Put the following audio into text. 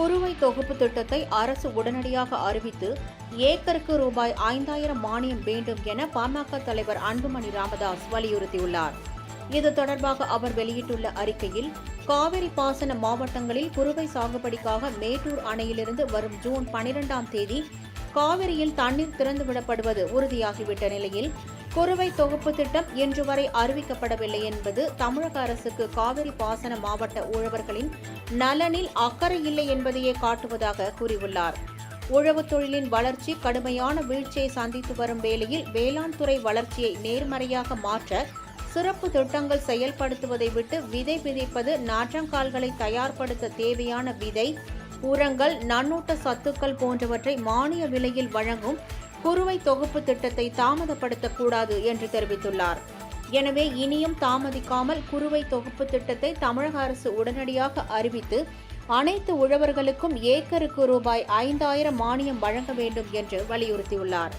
குறுவை தொகுப்பு திட்டத்தை அரசு உடனடியாக அறிவித்து ஏக்கருக்கு ரூபாய் 5,000 மானியம் வேண்டும் என பாமக தலைவர் அன்புமணி ராமதாஸ் வலியுறுத்தியுள்ளார். இது தொடர்பாக அவர் வெளியிட்டுள்ள அறிக்கையில், காவிரி பாசன மாவட்டங்களில் குறுவை சாகுபடிக்காக மேட்டூர் அணையிலிருந்து வரும் ஜூன் 12ஆம் தேதி காவிரியில் தண்ணீர் திறந்துவிடப்படுவது உறுதியாகிவிட்ட நிலையில் குறுவை தொகுப்பு திட்டம் இன்று வரை அறிவிக்கப்படவில்லை என்பது தமிழக அரசுக்கு காவிரி பாசன மாவட்ட உழவர்களின் நலனில் அக்கறை இல்லை என்பதையே காட்டுவதாக கூறியுள்ளார். உழவுத் தொழிலின் வளர்ச்சி கடுமையான வீழ்ச்சியை சந்தித்து வரும் வேளையில் வேளாண் துறை வளர்ச்சியை நேர்மறையாக மாற்ற சிறப்பு திட்டங்கள் செயல்படுத்துவதை விட்டு விதை விதைப்பது, நாற்றங்கால்களை தயார்படுத்த தேவையான விதை, உரங்கள், நன்னூட்ட சத்துக்கள் போன்றவற்றை மானிய விலையில் வழங்கும் குறுவை தொகுப்பு திட்டத்தை தாமதப்படுத்தக்கூடாது என்று தெரிவித்துள்ளார். எனவே இனியும் தாமதிக்காமல் குறுவை தொகுப்பு திட்டத்தை தமிழக அரசு உடனடியாக அறிவித்து அனைத்து உழவர்களுக்கும் ஏக்கருக்கு ரூபாய் 5,000 மானியம் வழங்க வேண்டும் என்று வலியுறுத்தியுள்ளார்.